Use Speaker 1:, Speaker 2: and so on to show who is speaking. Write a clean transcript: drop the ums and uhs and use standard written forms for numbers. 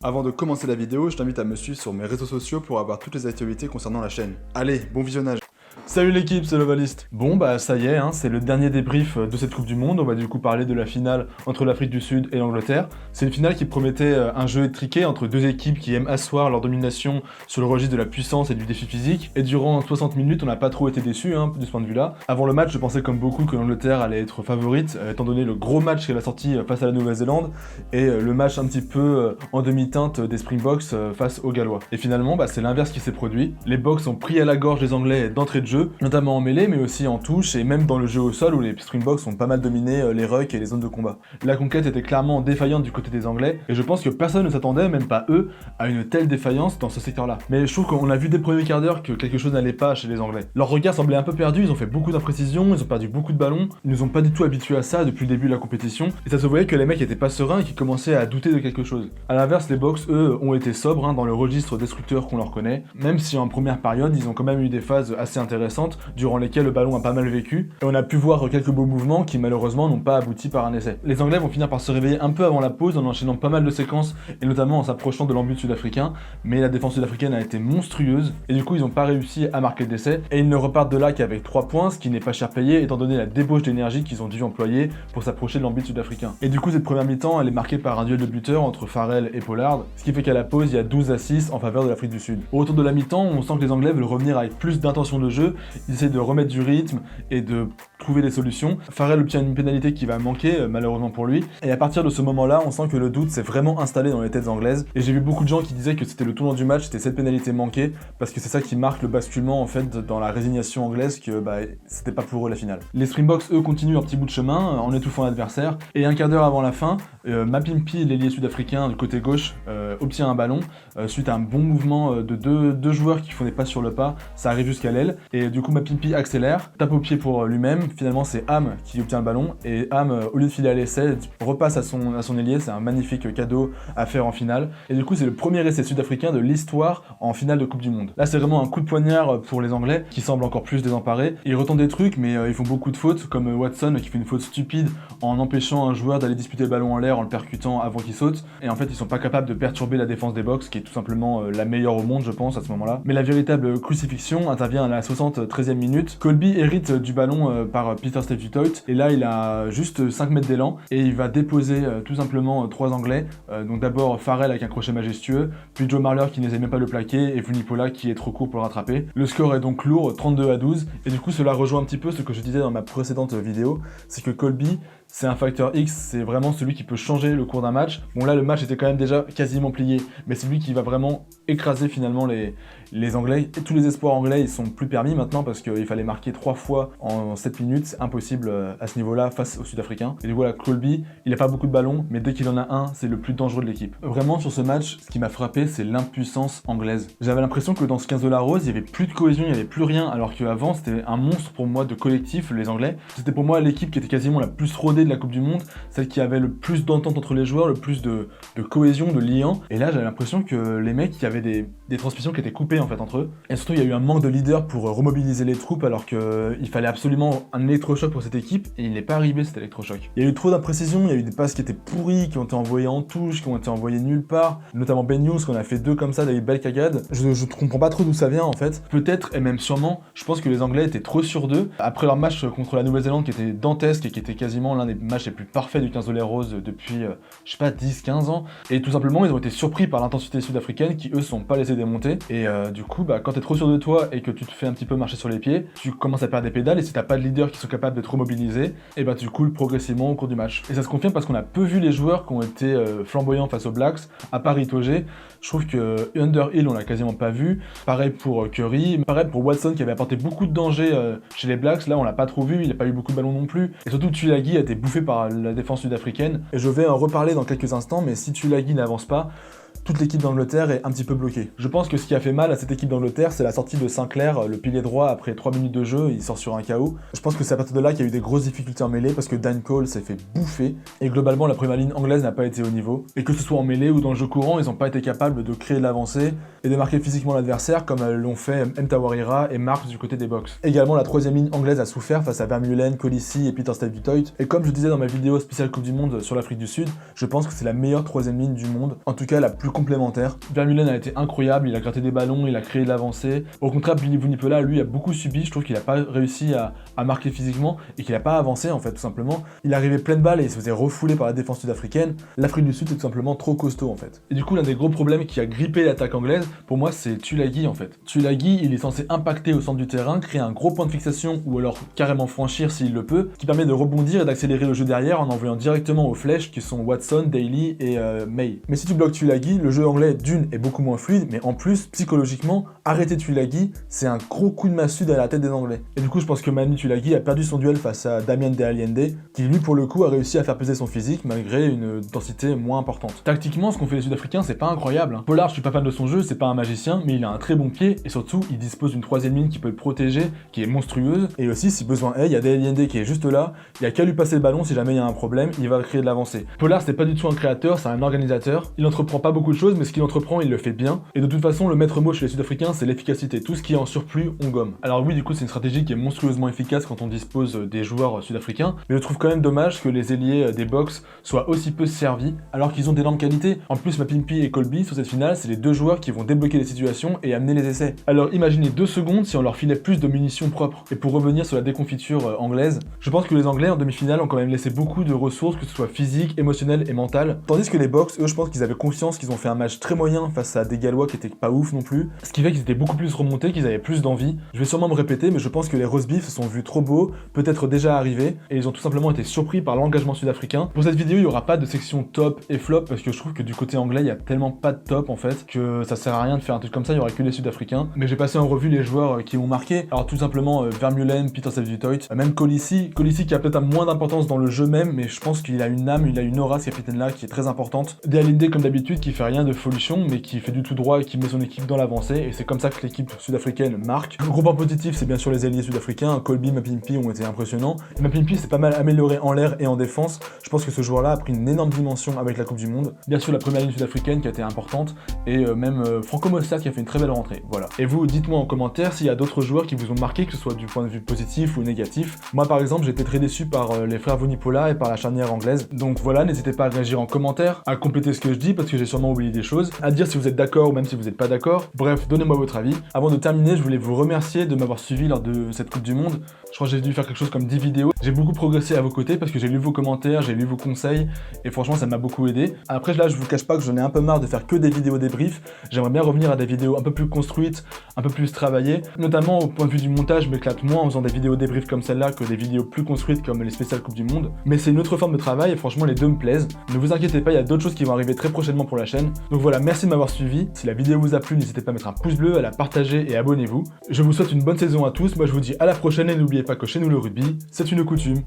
Speaker 1: Avant de commencer la vidéo, je t'invite à me suivre sur mes réseaux sociaux pour avoir toutes les actualités concernant la chaîne. Allez, bon visionnage.
Speaker 2: Salut l'équipe, c'est Lovalist. Bon bah ça y est, c'est le dernier débrief de cette Coupe du Monde. On va du coup parler de la finale entre l'Afrique du Sud et l'Angleterre. C'est une finale qui promettait un jeu étriqué entre deux équipes qui aiment asseoir leur domination sur le registre de la puissance et du défi physique. Et durant 60 minutes, on n'a pas trop été déçus de ce point de vue-là. Avant le match, je pensais comme beaucoup que l'Angleterre allait être favorite, étant donné le gros match qu'elle a sorti face à la Nouvelle-Zélande et le match un petit peu en demi-teinte des Springboks face aux Gallois. Et finalement, c'est l'inverse qui s'est produit. Les Boks ont pris à la gorge les Anglais d'entrée de jeu, notamment en mêlée, mais aussi en touche, et même dans le jeu au sol où les Springboks ont pas mal dominé les rucks et les zones de combat. La conquête était clairement défaillante du côté des Anglais, et je pense que personne ne s'attendait, même pas eux, à une telle défaillance dans ce secteur-là. Mais je trouve qu'on a vu dès le premier quart d'heure que quelque chose n'allait pas chez les Anglais. Leur regard semblait un peu perdu, ils ont fait beaucoup d'imprécisions, ils ont perdu beaucoup de ballons, ils nous ont pas du tout habitués à ça depuis le début de la compétition, et ça se voyait que les mecs étaient pas sereins et qu'ils commençaient à douter de quelque chose. A l'inverse, les Boks, eux, ont été sobres dans le registre destructeur qu'on leur connaît, même si en première période, ils ont quand même eu des phases assez intéressantes, durant lesquelles le ballon a pas mal vécu, et on a pu voir quelques beaux mouvements qui malheureusement n'ont pas abouti par un essai. Les Anglais vont finir par se réveiller un peu avant la pause en enchaînant pas mal de séquences, et notamment en s'approchant de l'embut sud-africain, mais la défense sud-africaine a été monstrueuse, et du coup ils n'ont pas réussi à marquer d'essai, et ils ne repartent de là qu'avec 3 points, ce qui n'est pas cher payé étant donné la débauche d'énergie qu'ils ont dû employer pour s'approcher de l'embut sud-africain. Et du coup cette première mi-temps, elle est marquée par un duel de buteurs entre Farrell et Pollard, ce qui fait qu'à la pause il y a 12-6 en faveur de l'Afrique du Sud. Au retour de la mi-temps, on sent que les Anglais veulent revenir avec plus d'intention de jeu, ils essaient de remettre du rythme et de trouver des solutions. Farrell obtient une pénalité qui va manquer, malheureusement pour lui. Et à partir de ce moment-là, on sent que le doute s'est vraiment installé dans les têtes anglaises. Et j'ai vu beaucoup de gens qui disaient que c'était le tournant du match, c'était cette pénalité manquée, parce que c'est ça qui marque le basculement en fait dans la résignation anglaise que c'était pas pour eux la finale. Les Springboks, eux, continuent un petit bout de chemin en étouffant l'adversaire. Et un quart d'heure avant la fin, Mapimpi, l'ailier sud-africain du côté gauche, obtient un ballon suite à un bon mouvement de deux joueurs qui font des passes sur le pas. Ça arrive jusqu'à l'aile. Et du coup, Mapimpi accélère, tape au pied pour lui-même. Finalement, c'est Ham qui obtient le ballon. Et Ham, au lieu de filer à l'essai, repasse à son ailier. C'est un magnifique cadeau à faire en finale. Et du coup, c'est le premier essai sud-africain de l'histoire en finale de Coupe du Monde. Là, c'est vraiment un coup de poignard pour les Anglais qui semblent encore plus désemparés. Ils retentent des trucs, mais ils font beaucoup de fautes, comme Watson qui fait une faute stupide en empêchant un joueur d'aller disputer le ballon en l'air en le percutant avant qu'il saute. Et en fait, ils sont pas capables de perturber la défense des Boks, qui est tout simplement la meilleure au monde, je pense, à ce moment-là. Mais la véritable crucifixion intervient à la 73e minute. Colby hérite du ballon par Peter Steve du Toit, et là, il a juste 5 mètres d'élan, et il va déposer tout simplement 3 Anglais. Donc d'abord Farrell avec un crochet majestueux, puis Joe Marler qui n'osait même pas le plaquer, et Vunipola qui est trop court pour le rattraper. Le score est donc lourd, 32-12, et du coup cela rejoint un petit peu ce que je disais dans ma précédente vidéo, c'est que Colby, c'est un facteur X, c'est vraiment celui qui peut changer le cours d'un match. Bon là le match était quand même déjà quasiment plié, mais c'est lui qui va vraiment écraser finalement les Anglais. Et tous les espoirs anglais ils sont plus permis maintenant parce qu'il fallait marquer 3 fois en 7 minutes, c'est impossible à ce niveau-là face aux Sud-Africains. Et du coup voilà, Colby, il a pas beaucoup de ballons, mais dès qu'il en a un, c'est le plus dangereux de l'équipe. Vraiment sur ce match, ce qui m'a frappé, c'est l'impuissance anglaise. J'avais l'impression que dans ce 15 de la Rose, il y avait plus de cohésion, il y avait plus rien, alors qu'avant c'était un monstre pour moi de collectif, les Anglais. C'était pour moi l'équipe qui était quasiment la plus rodée de la Coupe du Monde, celle qui avait le plus d'entente entre les joueurs, le plus de cohésion, de liant. Et là, j'avais l'impression que les mecs, il y avait des transmissions qui étaient coupées en fait entre eux. Et surtout, il y a eu un manque de leader pour remobiliser les troupes, alors qu'il fallait absolument un électrochoc pour cette équipe, et il n'est pas arrivé cet électrochoc. Il y a eu trop d'imprécisions, il y a eu des passes qui étaient pourries, qui ont été envoyées en touche, qui ont été envoyées nulle part, notamment Ben News, qu'on a fait 2 comme ça, avec belle cagade. Je comprends pas trop d'où ça vient en fait. Peut-être, et même sûrement, je pense que les Anglais étaient trop sûrs d'eux. Après leur match contre la Nouvelle-Zélande, qui était dantesque et qui était quasiment l'un des matchs les plus parfaits du 15 de la Rose depuis, je sais pas, 10-15 ans. Et tout simplement, ils ont été surpris par l'intensité sud-africaine qui, eux, sont pas laissés démonter. Et du coup, quand t'es trop sûr de toi et que tu te fais un petit peu marcher sur les pieds, tu commences à perdre des pédales. Et si t'as pas de leaders qui sont capables de te remobiliser, et tu coules progressivement au cours du match. Et ça se confirme parce qu'on a peu vu les joueurs qui ont été flamboyants face aux Blacks, à part Itoje. Je trouve que Underhill, on l'a quasiment pas vu. Pareil pour Curry, pareil pour Watson qui avait apporté beaucoup de danger chez les Blacks. Là, on l'a pas trop vu, il a pas eu beaucoup de ballons non plus. Et surtout, Tulagi a été bouffé par la défense sud-africaine. Et je vais en reparler dans quelques instants, mais si Tulagi n'avance pas, toute l'équipe d'Angleterre est un petit peu bloquée. Je pense que ce qui a fait mal à cette équipe d'Angleterre, c'est la sortie de Sinclair, le pilier droit, après 3 minutes de jeu, il sort sur un KO. Je pense que c'est à partir de là qu'il y a eu des grosses difficultés en mêlée, parce que Dan Cole s'est fait bouffer, et globalement la première ligne anglaise n'a pas été au niveau. Et que ce soit en mêlée ou dans le jeu courant, ils n'ont pas été capables de créer de l'avancée, et de marquer physiquement l'adversaire, comme l'ont fait Mtawarira et Marks du côté des Boks. Également, la troisième ligne anglaise a souffert face à Vermeulen, Colissi et Peter Steve du Toit, et comme je disais dans ma vidéo spéciale Coupe du Monde sur l'Afrique du Sud, je pense que c'est la meilleure troisième ligne du monde, en tout cas la plus complémentaire. Vermeulen a été incroyable, il a gratté des ballons, il a créé de l'avancée. Au contraire, Billy Vunipola, lui, a beaucoup subi. Je trouve qu'il n'a pas réussi à marquer physiquement et qu'il n'a pas avancé, en fait, tout simplement. Il arrivait plein de balles et il se faisait refouler par la défense sud-africaine. L'Afrique du Sud est tout simplement trop costaud, en fait. Et du coup, l'un des gros problèmes qui a grippé l'attaque anglaise, pour moi, c'est Tulagi, en fait. Tulagi, il est censé impacter au centre du terrain, créer un gros point de fixation ou alors carrément franchir s'il le peut, qui permet de rebondir et d'accélérer le jeu derrière en envoyant directement aux flèches qui sont Watson, Daly et May. Mais si tu bloques Tulagi, le jeu anglais d'une est beaucoup moins fluide, mais en plus, psychologiquement, arrêter Tulagi, c'est un gros coup de massue à la tête des Anglais. Et du coup, je pense que Manu Tulagi a perdu son duel face à Damien De Allende, qui lui, pour le coup, a réussi à faire peser son physique malgré une densité moins importante. Tactiquement, ce qu'ont fait les Sud-Africains, c'est pas incroyable. Hein. Pollard, je suis pas fan de son jeu, c'est pas un magicien, mais il a un très bon pied et surtout, il dispose d'une troisième ligne qui peut le protéger, qui est monstrueuse. Et aussi, si besoin est, il y a De Allende qui est juste là, il y a qu'à lui passer le ballon si jamais il y a un problème, il va créer de l'avancée. Pollard, c'est pas du tout un créateur, c'est un organisateur. Il entreprend pas beaucoup de choses, mais ce qu'il entreprend, il le fait bien. Et de toute façon, le maître mot chez les Sud-Africains, c'est l'efficacité. Tout ce qui est en surplus, on gomme. Alors oui, du coup, c'est une stratégie qui est monstrueusement efficace quand on dispose des joueurs sud-africains, mais je trouve quand même dommage que les ailiers des Box soient aussi peu servis, alors qu'ils ont d'énormes qualités. En plus, Mapimpi et Colby, sur cette finale, c'est les deux joueurs qui vont débloquer les situations et amener les essais. Alors imaginez 2 secondes si on leur filait plus de munitions propres. Et pour revenir sur la déconfiture anglaise, je pense que les Anglais en demi-finale ont quand même laissé beaucoup de ressources, que ce soit physiques, émotionnelles et mentales, tandis que les Box, eux, je pense qu'ils avaient conscience qu'ils ont fait un match très moyen face à des Gallois qui étaient pas ouf non plus, ce qui fait qu'ils étaient beaucoup plus remontés, qu'ils avaient plus d'envie. Je vais sûrement me répéter, mais je pense que les roast beef se sont vus trop beaux, peut-être déjà arrivés, et ils ont tout simplement été surpris par l'engagement sud-africain. Pour cette vidéo, il y aura pas de section top et flop, parce que je trouve que du côté anglais, il y a tellement pas de top en fait, que ça sert à rien de faire un truc comme ça, il y aura que les Sud-Africains. Mais j'ai passé en revue les joueurs qui m'ont marqué. Alors tout simplement Vermeulen, Peter Self-Dutoit, même Colissi qui a peut-être moins d'importance dans le jeu même, mais je pense qu'il a une âme, il a une aura ce capitaine là qui est très importante. De Allende comme d'habitude qui fait rien de folichon, mais qui fait du tout droit et qui met son équipe dans l'avancée, et c'est comme ça que l'équipe sud-africaine marque. Le gros point positif, c'est bien sûr les alliés sud-africains. Colby, Mapimpi ont été impressionnants. Et Mapimpi s'est pas mal amélioré en l'air et en défense. Je pense que ce joueur-là a pris une énorme dimension avec la Coupe du Monde. Bien sûr la première ligne sud-africaine qui a été importante, et même Franco Mossad qui a fait une très belle rentrée. Voilà. Et vous, dites-moi en commentaire s'il y a d'autres joueurs qui vous ont marqué, que ce soit du point de vue positif ou négatif. Moi par exemple, j'ai été très déçu par les frères Vunipola et par la charnière anglaise. Donc voilà, n'hésitez pas à réagir en commentaire, à compléter ce que je dis parce que j'ai sûrement oublié des choses, à dire si vous êtes d'accord ou même si vous n'êtes pas d'accord. Bref, donnez-moi votre avis. Avant de terminer, je voulais vous remercier de m'avoir suivi lors de cette Coupe du Monde. Je crois que j'ai dû faire quelque chose comme 10 vidéos. J'ai beaucoup progressé à vos côtés parce que j'ai lu vos commentaires, j'ai lu vos conseils et franchement ça m'a beaucoup aidé. Après là, je vous cache pas que j'en ai un peu marre de faire que des vidéos débriefs. J'aimerais bien revenir à des vidéos un peu plus construites, un peu plus travaillées. Notamment au point de vue du montage, je m'éclate moins en faisant des vidéos débriefs comme celle-là que des vidéos plus construites comme les spéciales Coupe du Monde. Mais c'est une autre forme de travail et franchement les deux me plaisent. Ne vous inquiétez pas, il y a d'autres choses qui vont arriver très prochainement pour la chaîne. Donc voilà, merci de m'avoir suivi. Si la vidéo vous a plu, n'hésitez pas à mettre un pouce bleu, à la partager et abonnez-vous. Je vous souhaite une bonne saison à tous. Moi je vous dis à la prochaine et n'oubliez pas que chez nous le rugby, c'est une coutume.